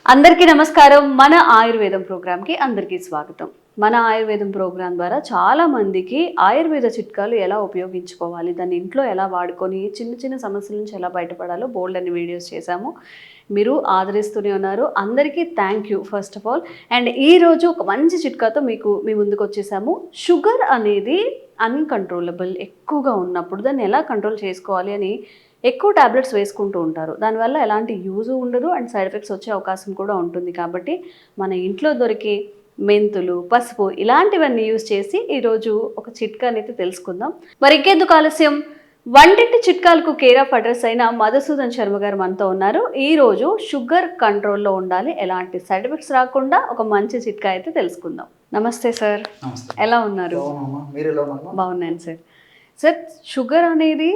అందరికీ నమస్కారం. మన ఆయుర్వేదం ప్రోగ్రామ్కి అందరికీ స్వాగతం. మన ఆయుర్వేదం ప్రోగ్రాం ద్వారా చాలా మందికి ఆయుర్వేద చిట్కాలు ఎలా ఉపయోగించుకోవాలి, దాన్ని ఇంట్లో ఎలా వాడుకొని చిన్న చిన్న సమస్యల నుంచి ఎలా బయటపడాలో బోల్డ్ అన్ని వీడియోస్ చేశాము. మీరు ఆదరిస్తూనే ఉన్నారు. అందరికీ thank you first of all. And ఈరోజు ఒక మంచి చిట్కాతో మీ ముందుకు వచ్చేసాము. షుగర్ అనేది అన్కంట్రోలబుల్ ఎక్కువగా ఉన్నప్పుడు దాన్ని ఎలా కంట్రోల్ చేసుకోవాలి అని ఎక్కువ టాబ్లెట్స్ వేసుకుంటూ ఉంటారు. దానివల్ల ఎలాంటి యూజ్ ఉండదు అండ్ సైడ్ ఎఫెక్ట్స్ వచ్చే అవకాశం కూడా ఉంటుంది. కాబట్టి మన ఇంట్లో దొరికే మెంతులు, పసుపు ఇలాంటివన్నీ యూజ్ చేసి ఈరోజు ఒక చిట్కాని అయితే తెలుసుకుందాం. మరి ఇంకెందుకు ఆలస్యం, వంటింటి చిట్కాలకు కేర్ ఆఫ్ అడ్రస్ అయిన మధుసూదన్ శర్మ గారు మనతో ఉన్నారు. ఈరోజు షుగర్ కంట్రోల్లో ఉండాలి, ఎలాంటి సైడ్ ఎఫెక్ట్స్ రాకుండా ఒక మంచి చిట్కా అయితే తెలుసుకుందాం. నమస్తే సార్. ఎలా ఉన్నారు? బాగున్నాను సార్. సార్, షుగర్ అనేది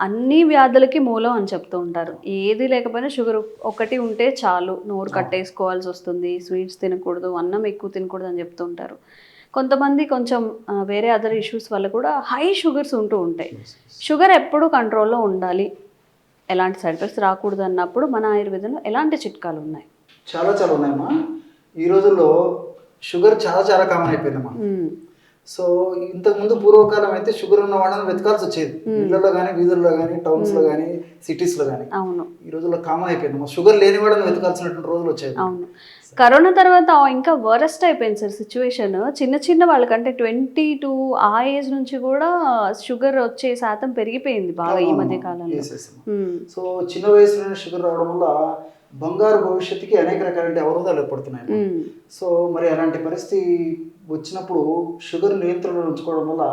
అన్ని వ్యాధులకి మూలం అని చెప్తూ ఉంటారు. ఏది లేకపోయినా షుగర్ ఒకటి ఉంటే చాలు, నోరు కట్టేసుకోవాల్సి వస్తుంది, స్వీట్స్ తినకూడదు, అన్నం ఎక్కువ తినకూడదు అని చెప్తూ ఉంటారు. కొంతమంది కొంచెం వేరే అదర్ ఇష్యూస్ వల్ల కూడా హై షుగర్స్ ఉంటూ ఉంటాయి. షుగర్ ఎప్పుడు కంట్రోల్లో ఉండాలి, ఎలాంటి సైడ్ ఎఫెక్ట్స్ రాకూడదు అన్నప్పుడు మన ఆయుర్వేదంలో ఎలాంటి చిట్కాలు ఉన్నాయి? చాలా ఉన్నాయమ్మా. ఈ రోజుల్లో షుగర్ చాలా కామన్ అయిపోయిందమ్మా. సో ఇంతకుముందు పూర్వకాలం అయితే షుగర్ ఉన్న వాళ్ళని వెతకాల్సి వచ్చేది, ఇళ్లలో కానీ, వీధుల్లో కానీ, టౌన్స్ లో కానీ, సిటీస్ లో కానీ. అవును, ఈ రోజుల్లో కామన్ అయిపోయింది. షుగర్ లేని వాళ్ళని వెతకాల్సినటువంటి రోజులు వచ్చేది. అవును. కరోనా తర్వాత ఇంకా వరస్ట్ అయిపోయింది సార్ సిచ్యువేషన్. చిన్న వాళ్ళకంటే 22 ఆ ఏజ్ నుంచి కూడా షుగర్ వచ్చే శాతం పెరిగిపోయింది బాగా ఈ మధ్య కాలంలో. సో చిన్న వయసులోనే షుగర్ రావడం వల్ల బంగారు భవిష్యత్తుకి అనేక రకాల అవరోధాలు ఏర్పడుతున్నాయి. సో మరి అలాంటి పరిస్థితి వచ్చినప్పుడు షుగర్ నియంత్రణలో ఉంచుకోవడం వల్ల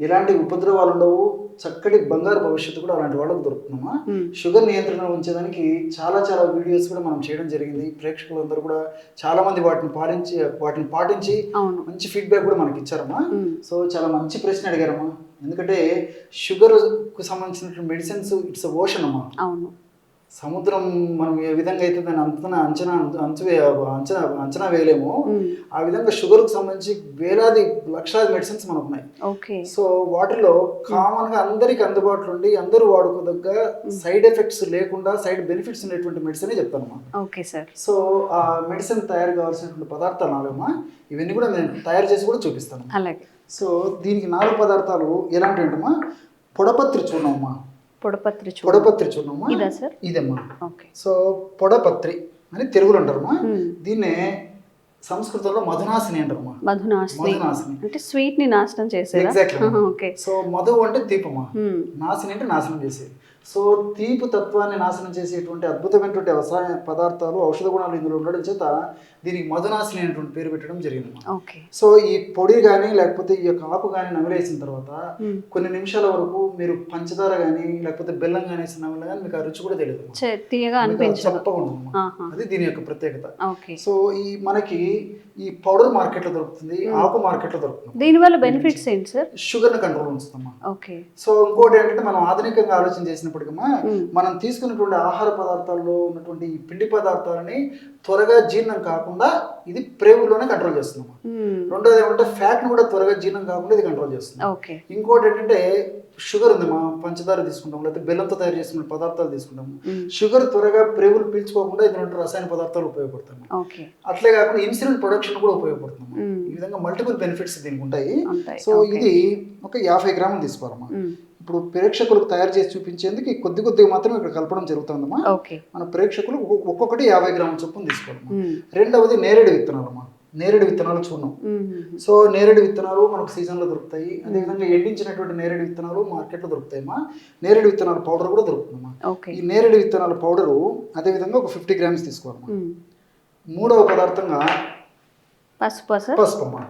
ఎలాంటి ఉపద్రవాలు ఉండవు, చక్కటి బంగారు భవిష్యత్తు కూడా అలాంటి వాళ్ళకు దొరుకుతుందమ్మా. షుగర్ నియంత్రణ ఉంచేదానికి చాలా వీడియోస్ కూడా మనం చేయడం జరిగింది. ప్రేక్షకులందరూ కూడా చాలా మంది వాటిని పాటించి మంచి ఫీడ్బ్యాక్ కూడా మనకి ఇచ్చారమ్మా. సో చాలా మంచి ప్రశ్న అడిగారమ్మా. ఎందుకంటే షుగర్ కు సంబంధించిన మెడిసిన్స్ ఇట్స్ ఓషన్ అమ్మా. అవును, సముద్రం మనం ఏ విధంగా అయితే దాన్ని అంచనా వేయలేము, ఆ విధంగా షుగర్ కు సంబంధించి వేలాది లక్షలాది మెడిసిన్స్ మనకు ఉన్నాయి. సో వాటిలో కామన్ గా అందరికి అందుబాటులో ఉండి అందరూ వాడుకోదగ్గ సైడ్ ఎఫెక్ట్స్ లేకుండా సైడ్ బెనిఫిట్స్ ఉండేటువంటి మెడిసిన్ చెప్తానమ్మా. సో ఆ మెడిసిన్ తయారు కావాల్సినటువంటి పదార్థాలు 4 ఇవన్నీ కూడా నేను తయారు చేసి కూడా చూపిస్తాను. సో దీనికి 4 పదార్థాలు ఎలాంటి ఏంటమ్మా? పొడపత్రి చూర్ణమ్మా. పొడపత్రి చూర్ణమ్మా ఇదమ్మా. సో పొడపత్రి అని తెలుగులో అంటారమ్మా. దీన్నే సంస్కృతంలో మధునాశిని అంటారమ్మా. మధునాశిని అంటే స్వీట్ ని నాశనం చేసేది. ఎగ్జాక్ట్లీ. సో మధు అంటే దీపమా, నాశిని అంటే నాశనం చేసేది. సో తీపు తత్వాన్ని నాశనం చేసేటువంటి అద్భుతమైనటువంటి వ్యవసాయ పదార్థాలు, ఔషధ గుణాలు ఇందులో ఉండడం చేత దీనికి మధునాశిని అనేటువంటి పేరు పెట్టడం జరిగింది. సో ఈ పొడి కానీ లేకపోతే ఈ యొక్క ఆకు కానీ నమిలేసిన తర్వాత కొన్ని నిమిషాల వరకు మీరు పంచదార కానీ లేకపోతే బెల్లం కానీ వేసిన నమిలే కానీ మీకు ఆ రుచి కూడా తెలియదు, చెప్పకుండా. అది దీని యొక్క ప్రత్యేకత. సో మనకి ఈ పౌడర్ మార్కెట్ లో దొరుకుతుంది, ఆకు మార్కెట్ లో దొరుకుతుంది. దీనివల్ల బెనిఫిట్స్ ఏంటి సార్? షుగర్ ని కంట్రోల్ ఉంచుతామా. సో ఇంకోటి ఏంటంటే మనం ఆధునికంగా ఆలోచన చేసినప్పటికీ మనం తీసుకున్నటువంటి ఆహార పదార్థాల్లో ఉన్నటువంటి ఈ పిండి పదార్థాలని త్వరగా జీర్ణం కాకుండా ఇది ప్రేగులోనే కంట్రోల్ చేస్తున్నాము. రెండోది ఏమంటే ఫ్యాట్ ని కూడా త్వరగా జీర్ణం కాకుండా ఇది కంట్రోల్ చేస్తుంది. ఇంకోటి ఏంటంటే షుగర్ ఉంది, మా పంచదార తీసుకుంటాం లేకపోతే బెల్లంతో తయారు చేసిన పదార్థాలు తీసుకుంటాము. షుగర్ త్వరగా ప్రేగులు పీల్చుకోకుండా ఇది రసాయన పదార్థాలు ఉపయోగపడతాము. అట్లే కాకుండా ఇన్సులిన్ ప్రొడక్షన్ కూడా ఉపయోగపడుతున్నాము. ఈ విధంగా మల్టిపుల్ బెనిఫిట్స్ దీనికి ఉంటాయి. సో ఇది ఒక 50 గ్రాములు తీసుకోవాలమ్మా. ఇప్పుడు ప్రేక్షకులకు తయారు చేసి చూపించేందుకు కొద్దిగా మాత్రం ఇక్కడ కలపడం జరుగుతుందమ్మా. మన ప్రేక్షకులు ఒక్కొక్కటి 50 గ్రాముల చొప్పున తీసుకోవాలమ్మా. రెండవది నేరేడు విత్తనాలమ్మా. నేరేడు విత్తనాలు చూడం. సో నేరేడు విత్తనాలు మనకు సీజన్ లో దొరుకుతాయి. అదేవిధంగా ఎండించినటువంటి నేరేడు విత్తనాలు మార్కెట్ లో దొరుకుతాయమ్మా. నేరేడు విత్తనాల పౌడర్ కూడా దొరుకుతుందమ్మా. ఈ నేరేడు విత్తనాల పౌడరు అదేవిధంగా ఒక 50 గ్రామ్స్ తీసుకోవాలమ్మా. మూడవ పదార్థంగా పసుపు అమ్మా.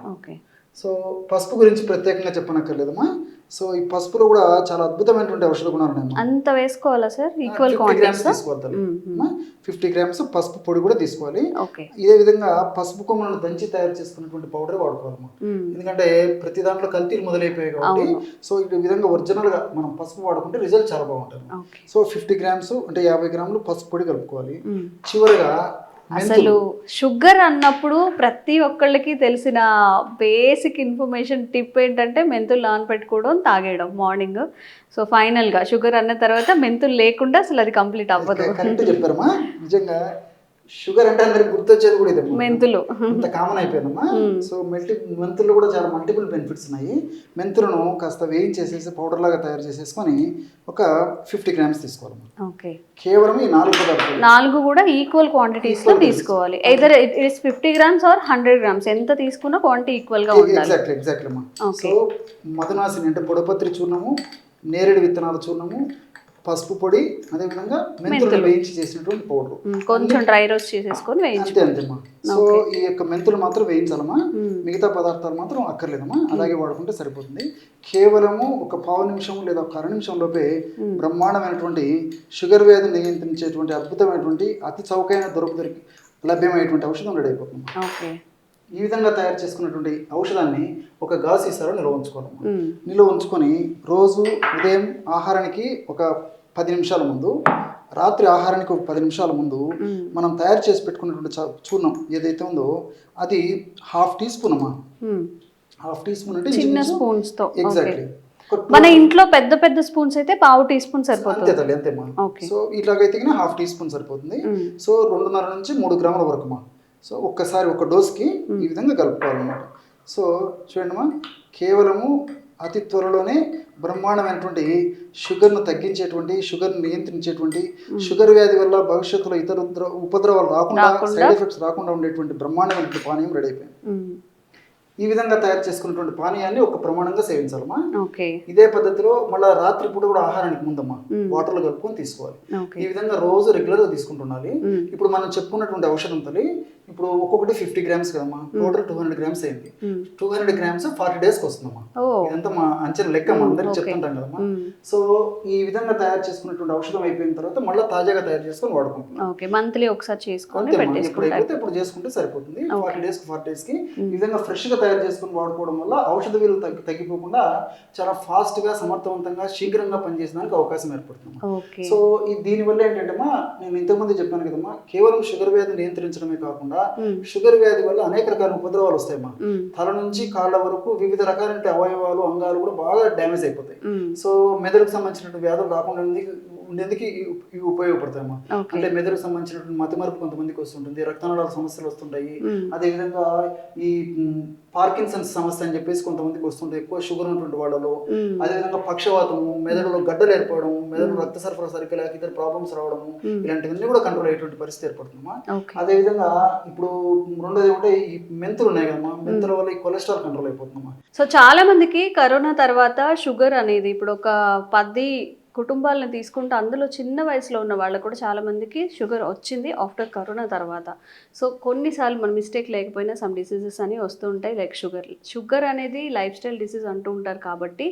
సో పసుపు గురించి ప్రత్యేకంగా చెప్పనక్కర్లేదమ్మా. సో ఈ పసుపులో కూడా చాలా అద్భుతమైనటువంటి ఔషధ గుణాలు ఉన్నాయి. అంత వేసుకోవాలా సార్? ఈక్వల్ గ్రామ్స్ తీసుకోవాలి. 50 గ్రామ్స్ పసుపు పొడి కూడా తీసుకోవాలి. ఇదే విధంగా పసుపు కొమ్మలను దంచి తయారు చేసుకున్నటువంటి పౌడర్ వాడుకోవాలమ్మా. ఎందుకంటే ప్రతి దాంట్లో కల్తీలు మొదలైపోయాయి కాబట్టి సో ఈ విధంగా ఒరిజినల్ గా మనం పసుపు వాడుకుంటే రిజల్ట్ చాలా బాగుంటుంది. సో 50 గ్రామ్స్ అంటే 50 గ్రాములు పసుపు పొడి కలుపుకోవాలి. చివరిగా అసలు షుగర్ అన్నప్పుడు ప్రతి ఒక్కళ్ళకి తెలిసిన బేసిక్ ఇన్ఫర్మేషన్ టిప్ ఏంటంటే మెంతులు నానబెట్టుకోవడం, తాగేయడం మార్నింగ్. సో ఫైనల్గా షుగర్ అన్న తర్వాత మెంతులు లేకుండా అసలు అది కంప్లీట్ అవ్వదు. కరెక్ట్ చెప్పారమ్మా. నిజంగా షుగర్ అంటే అందరికి గుర్తొచ్చేది కూడా ఇదమ్మా. మెంతులు అంత కామన్ అయిపోయిందమ్మా. సో మెంతుల్లో కూడా చాలా మల్టిపుల్ బెనిఫిట్స్ ఉన్నాయి. మెంతులను కాస్త వేయించేసేసి పౌడర్ లాగా తయారు చేసేసుకొని ఒక 50 grams తీసుకోవాలమ్మా. ఓకే, కేవలం ఈ 4 పదార్థాలు 4 కూడా ఈక్వల్ క్వాంటిటీస్ లో తీసుకోవాలి. Either it is 50 grams or 100 grams, ఎంత తీసుకున్నా క్వాంటిటీ ఈక్వల్ గా ఉండాలి. ఎగ్జాక్ట్లీ అమ్మా. సో మధునాసిని అంటే పొడపత్రి చూర్ణము, నేరేడు విత్తనాల చూర్ణము, పసుపు పొడి, అదేవిధంగా మెంతులు వేయించి చేసినటువంటి పౌడర్, కొంచెం డ్రై రోస్ట్ చేసేసుకొని వేయించు. అంతేమ్మా. సో ఈ యొక్క మెంతులు మాత్రం వేయించాలమ్మా, మిగతా పదార్థాలు మాత్రం అక్కర్లేదమ్మా, అలాగే వాడుకుంటే సరిపోతుంది. కేవలము ఒక పావు నిమిషం లేదా ఒక 1/2 నిమిషం లోపే బ్రహ్మాండమైనటువంటి షుగర్ వ్యాధిని నియంత్రించేటువంటి అద్భుతమైనటువంటి అతి చౌకైన దొరికి లభ్యమైనటువంటి ఔషధం రెడీ అయిపోతుంది. ఓకే, ఈ విధంగా తయారు చేసుకున్నటువంటి ఔషధాన్ని ఒక గాజు సీసాలో నిల్వ ఉంచుకోవాలమ్మా. నిల్వ ఉంచుకొని రోజు ఉదయం ఆహారానికి ఒక 10 నిమిషాల ముందు, రాత్రి ఆహారానికి ఒక 10 నిమిషాల ముందు మనం తయారు చేసి పెట్టుకున్నటువంటి చూర్ణం ఏదైతే ఉందో అది 1/2 టీ స్పూన్ అమ్మా. 1/2 టీ స్పూన్ అంటే చిన్న స్పూన్స్ తో. ఎగ్జాక్ట్లీ. మన ఇంట్లో పెద్ద పెద్ద స్పూన్స్ అయితే పావు టీ స్పూన్ సరిపోతుంది. అంతే తల్లి, అంతేమ్మా. సో ఇట్లాగైతే 1/2 టీ స్పూన్ సరిపోతుంది. సో 2.5 నుంచి 3 గ్రాముల వరకు మా. సో ఒక్కసారి ఒక డోస్కి ఈ విధంగా కలుపుకోవాలన్నమాట. సో చూడండిమా, కేవలము అతి త్వరలోనే బ్రహ్మాండమైనటువంటి షుగర్ను తగ్గించేటువంటి, షుగర్ను నియంత్రించేటువంటి, షుగర్ వ్యాధి వల్ల భవిష్యత్తులో ఇతర ఉపద్రవాలు రాకుండా, సైడ్ ఎఫెక్ట్స్ రాకుండా ఉండేటువంటి బ్రహ్మాండమైనటువంటి పానీయం రెడీ అయిపోయింది. ఈ విధంగా తయారు చేసుకున్నటువంటి పానీయాన్ని ఒక ప్రమాణంగా సేవించాలమ్మా. ఇదే పద్ధతిలో మళ్ళీ రాత్రి పూట కూడా ఆహారానికి ముందమ్మా వాటర్లో కలుపుకొని తీసుకోవాలి. ఈ విధంగా రోజు రెగ్యులర్ గా తీసుకుంటుండాలి. ఇప్పుడు మనం చెప్పుకున్నటువంటి ఔషధం తల్లి ఇప్పుడు ఒక్కొక్కటి 50 grams కదమ్మా, టోటల్ 200 grams అయింది. 200 grams 40 days కి వస్తుందమ్మా. ఇదంతా మా అంచనా లెక్క, మా అందరికి చెప్తుంటాం కదమ్మా. సో ఈ విధంగా తయారు చేసుకున్నటువంటి ఔషధం అయిపోయిన తర్వాత మళ్ళీ తాజాగా తయారు చేసుకొని వాడుకుంటున్నాం. మంత్లీ ఒకసారి చేసుకొని ఎప్పుడైతే ఇప్పుడు చేసుకుంటే సరిపోతుంది. 40 days కి 40 days కి ఈ విధంగా ఫ్రెష్ గా తయారు చేసుకుని వాడుకోవడం వల్ల ఔషధ విలువ తగ్గిపోకుండా చాలా ఫాస్ట్ గా, సమర్థవంతంగా, శీఘ్రంగా పనిచేసడానికి అవకాశం ఏర్పడుతుంది. సో దీనివల్ల ఏంటంటే నేను ఇంతకుముందు చెప్పాను కదమ్మా, కేవలం షుగర్ వ్యాధి నియంత్రించడమే కాకుండా షుగర్ వ్యాధి వల్ల అనేక రకాల ఉపద్రవాలు వస్తాయమ్మా. తల నుంచి కాళ్ళ వరకు వివిధ రకాలైన అవయవాలు, అంగాలు కూడా బాగా డ్యామేజ్ అయిపోతాయి. సో మెదడుకు సంబంధించిన వ్యాధులు రాకుండా ఉండేందుకు ఇవి ఉపయోగపడతాయమ్మా. అంటే మెదడుకు సంబంధించినటువంటి మతిమరుపు కొంతమందికి వస్తుంటుంది, రక్తనాళాల సమస్యలు వస్తుంటాయి. అదేవిధంగా ఈ పార్కిన్సన్స్ సమస్య అని చెప్పేసి కొంతమందికి వస్తుంటాయి, ఎక్కువ షుగర్ ఉన్నటువంటి వాళ్ళలో. అదేవిధంగా పక్షవాతము, మెదడులో గడ్డలు ఏర్పడము, మెదడు రక్త సరఫరా సరిగ్గా లేక ఇతర ప్రాబ్లమ్స్ రావడము, ఇలాంటివన్నీ కూడా కంట్రోల్ అయ్యేటువంటి పరిస్థితి ఏర్పడుతుందమ్మా. అదేవిధంగా ఇప్పుడు రెండోది ఏమంటే ఈ మెంతులు ఉన్నాయి కదమ్మా, మెంతుల వల్ల ఈ కొలెస్ట్రాల్ కంట్రోల్ అయిపోతుందమ్మా. సో చాలా మందికి కరోనా తర్వాత షుగర్ అనేది ఇప్పుడు ఒక 10 కుటుంబాలను తీసుకుంటే అందులో చిన్న వయసులో ఉన్న వాళ్ళకు కూడా చాలా మందికి షుగర్ వచ్చింది ఆఫ్టర్ కరోనా తర్వాత. సో కొన్నిసార్లు మన మిస్టేక్ లేకపోయినా సమ్ డిసీజెస్ అని వస్తూ ఉంటాయి, లైక్ షుగర్ అనేది లైఫ్ స్టైల్ డిసీజ్ అంటూ ఉంటారు. కాబట్టి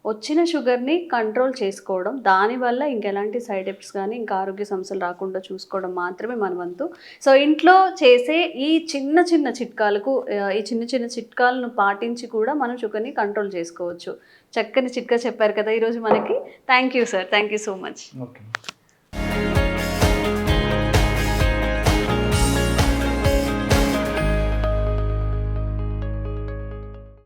వచ్చిన షుగర్ని కంట్రోల్ చేసుకోవడం, దానివల్ల ఇంకెలాంటి సైడ్ ఎఫెక్ట్స్ కానీ ఇంకా ఆరోగ్య సమస్యలు రాకుండా చూసుకోవడం మాత్రమే మన వంతు. సో ఇంట్లో చేసే ఈ చిన్న చిన్న చిట్కాలను పాటించి కూడా మనం షుగర్ని కంట్రోల్ చేసుకోవచ్చు. చక్కని చిట్కా చెప్పారు కదా ఈరోజు మనకి. Thank you sir, thank you so much. Okay.